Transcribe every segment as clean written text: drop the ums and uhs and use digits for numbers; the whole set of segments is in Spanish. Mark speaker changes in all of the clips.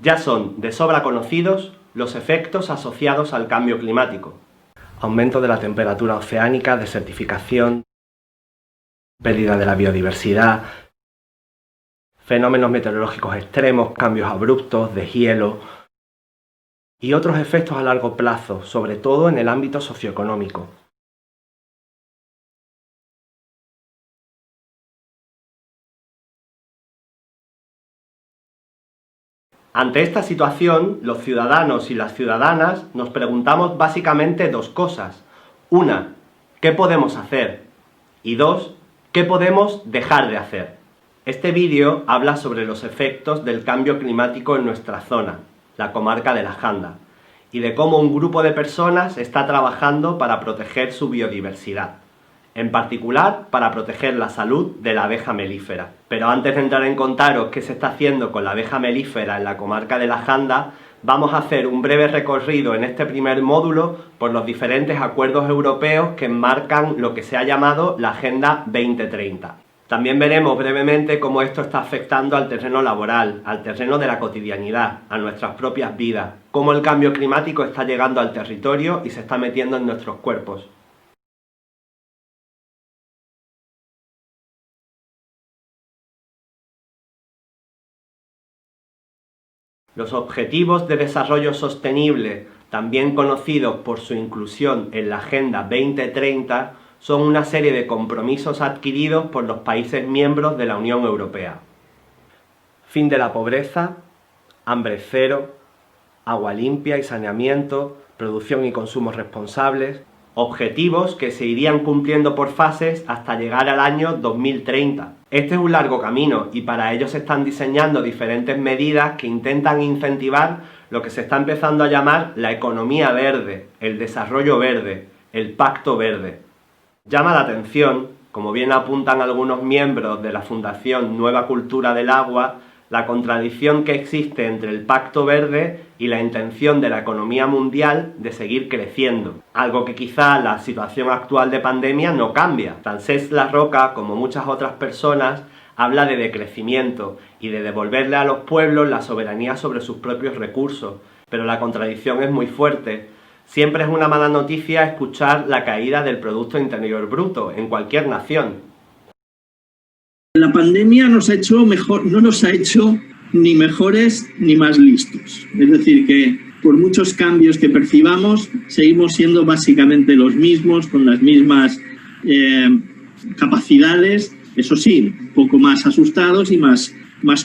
Speaker 1: Ya son de sobra conocidos los efectos asociados al cambio climático. Aumento de la temperatura oceánica, desertificación, pérdida de la biodiversidad, fenómenos meteorológicos extremos, cambios abruptos, deshielo y otros efectos a largo plazo, sobre todo en el ámbito socioeconómico. Ante esta situación, los ciudadanos y las ciudadanas nos preguntamos básicamente dos cosas. Una, ¿qué podemos hacer? Y dos, ¿qué podemos dejar de hacer? Este vídeo habla sobre los efectos del cambio climático en nuestra zona, la comarca de la Janda, y de cómo un grupo de personas está trabajando para proteger su biodiversidad, en particular para proteger la salud de la abeja melífera. Pero antes de entrar en contaros qué se está haciendo con la abeja melífera en la comarca de la Janda, vamos a hacer un breve recorrido en este primer módulo por los diferentes acuerdos europeos que enmarcan lo que se ha llamado la Agenda 2030. También veremos brevemente cómo esto está afectando al terreno laboral, al terreno de la cotidianidad, a nuestras propias vidas, cómo el cambio climático está llegando al territorio y se está metiendo en nuestros cuerpos. Los Objetivos de Desarrollo Sostenible, también conocidos por su inclusión en la Agenda 2030, son una serie de compromisos adquiridos por los países miembros de la Unión Europea. Fin de la pobreza, hambre cero, agua limpia y saneamiento, producción y consumo responsables, objetivos que se irían cumpliendo por fases hasta llegar al año 2030. Este es un largo camino y para ello se están diseñando diferentes medidas que intentan incentivar lo que se está empezando a llamar la economía verde, el desarrollo verde, el pacto verde. Llama la atención, como bien apuntan algunos miembros de la Fundación Nueva Cultura del Agua, la contradicción que existe entre el Pacto Verde y la intención de la economía mundial de seguir creciendo, algo que quizá la situación actual de pandemia no cambia. Francesc Larroca, como muchas otras personas, habla de decrecimiento y de devolverle a los pueblos la soberanía sobre sus propios recursos, pero la contradicción es muy fuerte. Siempre es una mala noticia escuchar la caída del Producto Interior Bruto en cualquier nación.
Speaker 2: La pandemia no nos ha hecho ni mejores ni más listos. Es decir, que por muchos cambios que percibamos, seguimos siendo básicamente los mismos, con las mismas capacidades, eso sí, un poco más asustados y más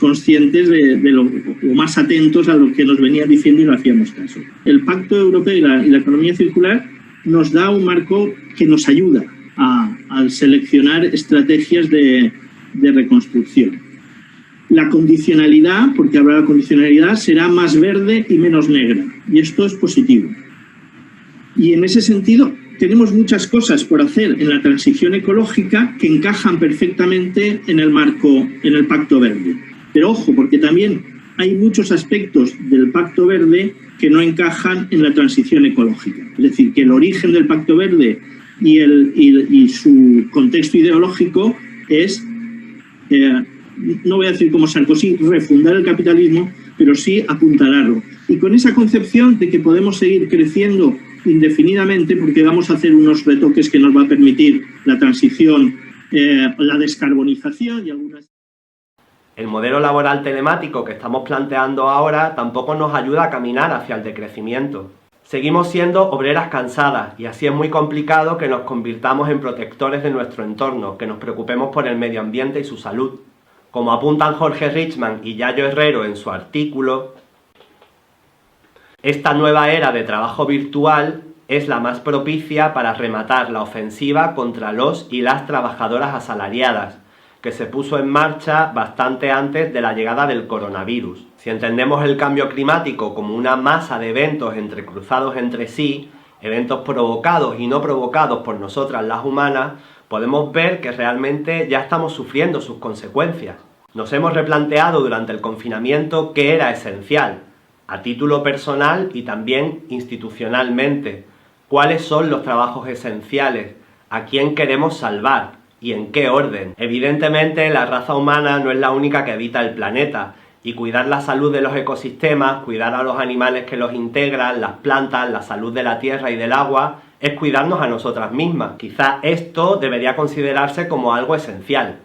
Speaker 2: conscientes o más atentos a lo que nos venía diciendo y no hacíamos caso. El Pacto Europeo y la economía circular nos da un marco que nos ayuda a seleccionar estrategias de reconstrucción. La condicionalidad, porque habrá la condicionalidad, será más verde y menos negra, y esto es positivo. Y en ese sentido tenemos muchas cosas por hacer en la transición ecológica que encajan perfectamente en el marco, en el Pacto Verde. Pero ojo, porque también hay muchos aspectos del Pacto Verde que no encajan en la transición ecológica. Es decir, que el origen del Pacto Verde y su contexto ideológico es, no voy a decir como Sarkozy, refundar el capitalismo, pero sí apuntalarlo. Y con esa concepción de que podemos seguir creciendo indefinidamente porque vamos a hacer unos retoques que nos va a permitir la transición, la descarbonización y algunas...
Speaker 1: El modelo laboral telemático que estamos planteando ahora tampoco nos ayuda a caminar hacia el decrecimiento. Seguimos siendo obreras cansadas y así es muy complicado que nos convirtamos en protectores de nuestro entorno, que nos preocupemos por el medio ambiente y su salud. Como apuntan Jorge Richman y Yayo Herrero en su artículo, esta nueva era de trabajo virtual es la más propicia para rematar la ofensiva contra los y las trabajadoras asalariadas, que se puso en marcha bastante antes de la llegada del coronavirus. Si entendemos el cambio climático como una masa de eventos entrecruzados entre sí, eventos provocados y no provocados por nosotras las humanas, podemos ver que realmente ya estamos sufriendo sus consecuencias. Nos hemos replanteado durante el confinamiento qué era esencial, a título personal y también institucionalmente, cuáles son los trabajos esenciales, a quién queremos salvar y en qué orden. Evidentemente, la raza humana no es la única que habita el planeta, Y cuidar la salud de los ecosistemas, cuidar a los animales que los integran, las plantas, la salud de la tierra y del agua, es cuidarnos a nosotras mismas. Quizás esto debería considerarse como algo esencial.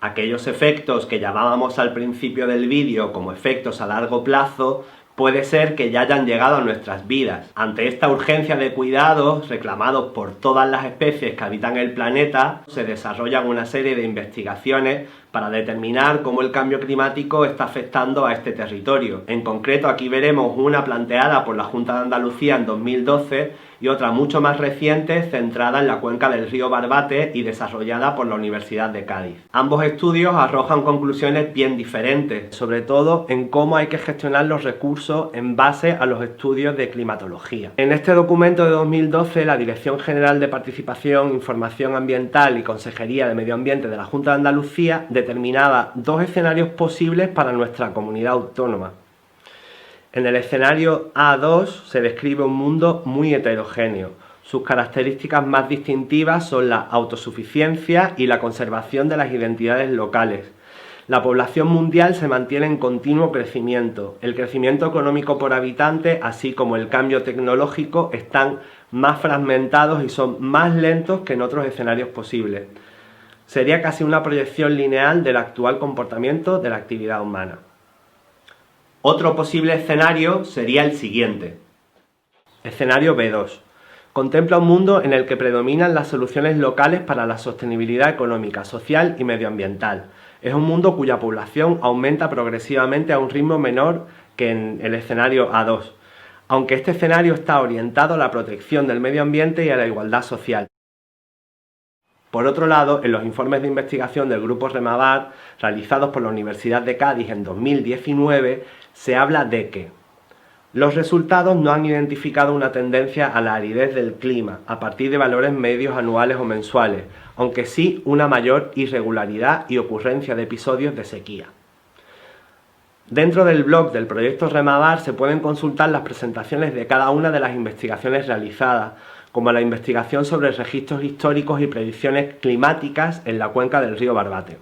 Speaker 1: Aquellos efectos que llamábamos al principio del vídeo como efectos a largo plazo, puede ser que ya hayan llegado a nuestras vidas. Ante esta urgencia de cuidados, reclamados por todas las especies que habitan el planeta, se desarrollan una serie de investigaciones para determinar cómo el cambio climático está afectando a este territorio. En concreto, aquí veremos una planteada por la Junta de Andalucía en 2012 y otra mucho más reciente centrada en la cuenca del río Barbate y desarrollada por la Universidad de Cádiz. Ambos estudios arrojan conclusiones bien diferentes, sobre todo en cómo hay que gestionar los recursos en base a los estudios de climatología. En este documento de 2012, la Dirección General de Participación, Información Ambiental y Consejería de Medio Ambiente de la Junta de Andalucía determinaba dos escenarios posibles para nuestra comunidad autónoma. En el escenario A2 se describe un mundo muy heterogéneo. Sus características más distintivas son la autosuficiencia y la conservación de las identidades locales. La población mundial se mantiene en continuo crecimiento. El crecimiento económico por habitante, así como el cambio tecnológico, están más fragmentados y son más lentos que en otros escenarios posibles. Sería casi una proyección lineal del actual comportamiento de la actividad humana. Otro posible escenario sería el siguiente. Escenario B2. Contempla un mundo en el que predominan las soluciones locales para la sostenibilidad económica, social y medioambiental. Es un mundo cuya población aumenta progresivamente a un ritmo menor que en el escenario A2, aunque este escenario está orientado a la protección del medio ambiente y a la igualdad social. Por otro lado, en los informes de investigación del Grupo Remabar, realizados por la Universidad de Cádiz en 2019, se habla de que los resultados no han identificado una tendencia a la aridez del clima a partir de valores medios anuales o mensuales, aunque sí una mayor irregularidad y ocurrencia de episodios de sequía. Dentro del blog del proyecto Remabar se pueden consultar las presentaciones de cada una de las investigaciones realizadas, como la investigación sobre registros históricos y predicciones climáticas en la cuenca del río Barbate,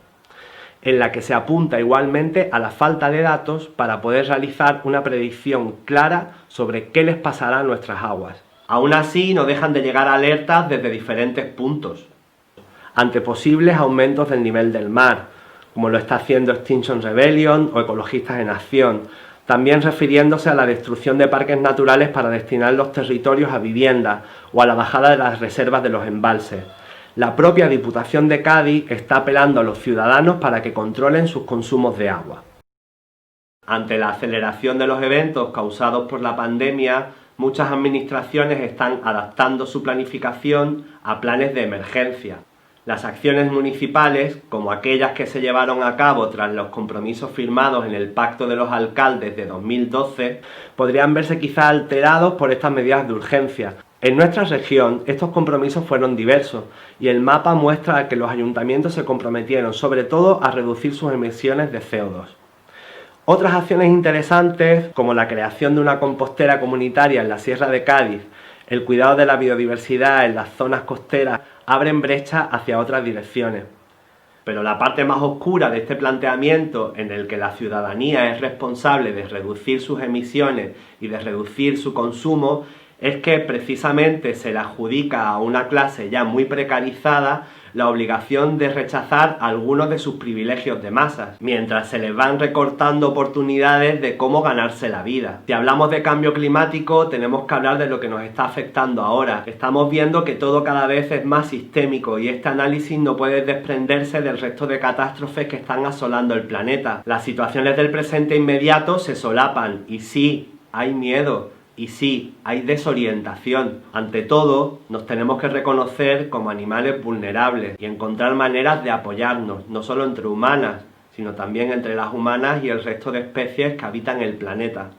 Speaker 1: en la que se apunta igualmente a la falta de datos para poder realizar una predicción clara sobre qué les pasará a nuestras aguas. Aún así, no dejan de llegar alertas desde diferentes puntos, ante posibles aumentos del nivel del mar, como lo está haciendo Extinction Rebellion o Ecologistas en Acción, también refiriéndose a la destrucción de parques naturales para destinar los territorios a viviendas o a la bajada de las reservas de los embalses. La propia Diputación de Cádiz está apelando a los ciudadanos para que controlen sus consumos de agua. Ante la aceleración de los eventos causados por la pandemia, muchas administraciones están adaptando su planificación a planes de emergencia. Las acciones municipales, como aquellas que se llevaron a cabo tras los compromisos firmados en el Pacto de los Alcaldes de 2012, podrían verse quizá alterados por estas medidas de urgencia. En nuestra región, estos compromisos fueron diversos y el mapa muestra que los ayuntamientos se comprometieron sobre todo a reducir sus emisiones de CO2. Otras acciones interesantes, como la creación de una compostera comunitaria en la Sierra de Cádiz, el cuidado de la biodiversidad en las zonas costeras, abren brecha hacia otras direcciones. Pero la parte más oscura de este planteamiento, en el que la ciudadanía es responsable de reducir sus emisiones y de reducir su consumo, es que precisamente se le adjudica a una clase ya muy precarizada la obligación de rechazar algunos de sus privilegios de masas, mientras se les van recortando oportunidades de cómo ganarse la vida. Si hablamos de cambio climático, tenemos que hablar de lo que nos está afectando ahora. Estamos viendo que todo cada vez es más sistémico y este análisis no puede desprenderse del resto de catástrofes que están asolando el planeta. Las situaciones del presente inmediato se solapan y sí, hay miedo. Y sí, hay desorientación. Ante todo, nos tenemos que reconocer como animales vulnerables y encontrar maneras de apoyarnos, no solo entre humanas, sino también entre las humanas y el resto de especies que habitan el planeta.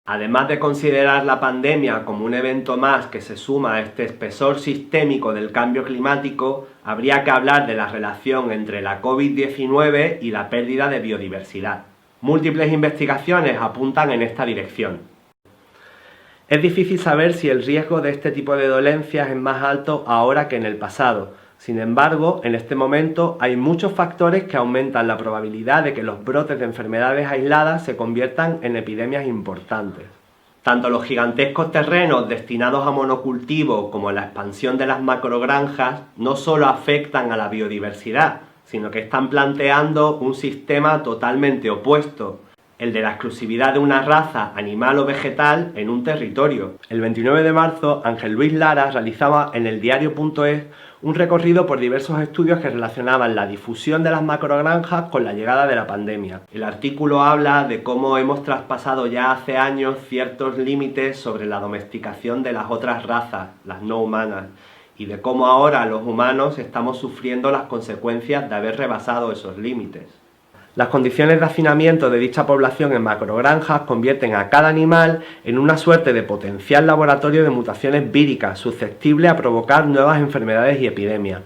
Speaker 1: Además de considerar la pandemia como un evento más que se suma a este espesor sistémico del cambio climático, habría que hablar de la relación entre la COVID-19 y la pérdida de biodiversidad. Múltiples investigaciones apuntan en esta dirección. Es difícil saber si el riesgo de este tipo de dolencias es más alto ahora que en el pasado. Sin embargo, en este momento hay muchos factores que aumentan la probabilidad de que los brotes de enfermedades aisladas se conviertan en epidemias importantes. Tanto los gigantescos terrenos destinados a monocultivo como la expansión de las macrogranjas no solo afectan a la biodiversidad, sino que están planteando un sistema totalmente opuesto, el de la exclusividad de una raza animal o vegetal en un territorio. El 29 de marzo, Ángel Luis Lara realizaba en el diario.es un recorrido por diversos estudios que relacionaban la difusión de las macrogranjas con la llegada de la pandemia. El artículo habla de cómo hemos traspasado ya hace años ciertos límites sobre la domesticación de las otras razas, las no humanas, y de cómo ahora los humanos estamos sufriendo las consecuencias de haber rebasado esos límites. Las condiciones de hacinamiento de dicha población en macrogranjas convierten a cada animal en una suerte de potencial laboratorio de mutaciones víricas susceptible a provocar nuevas enfermedades y epidemias.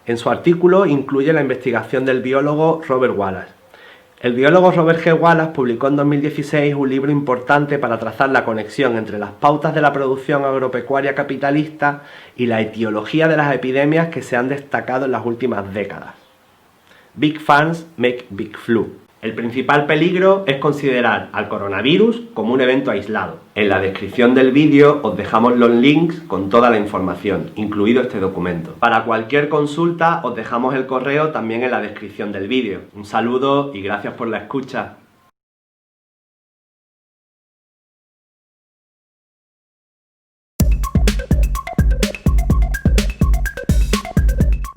Speaker 1: En su artículo incluye la investigación del biólogo Robert Wallace. El biólogo Robert G. Wallace publicó en 2016 un libro importante para trazar la conexión entre las pautas de la producción agropecuaria capitalista y la etiología de las epidemias que se han destacado en las últimas décadas. Big Farms make big flu. El principal peligro es considerar al coronavirus como un evento aislado. En la descripción del vídeo os dejamos los links con toda la información, incluido este documento. Para cualquier consulta os dejamos el correo también en la descripción del vídeo. Un saludo y gracias por la escucha.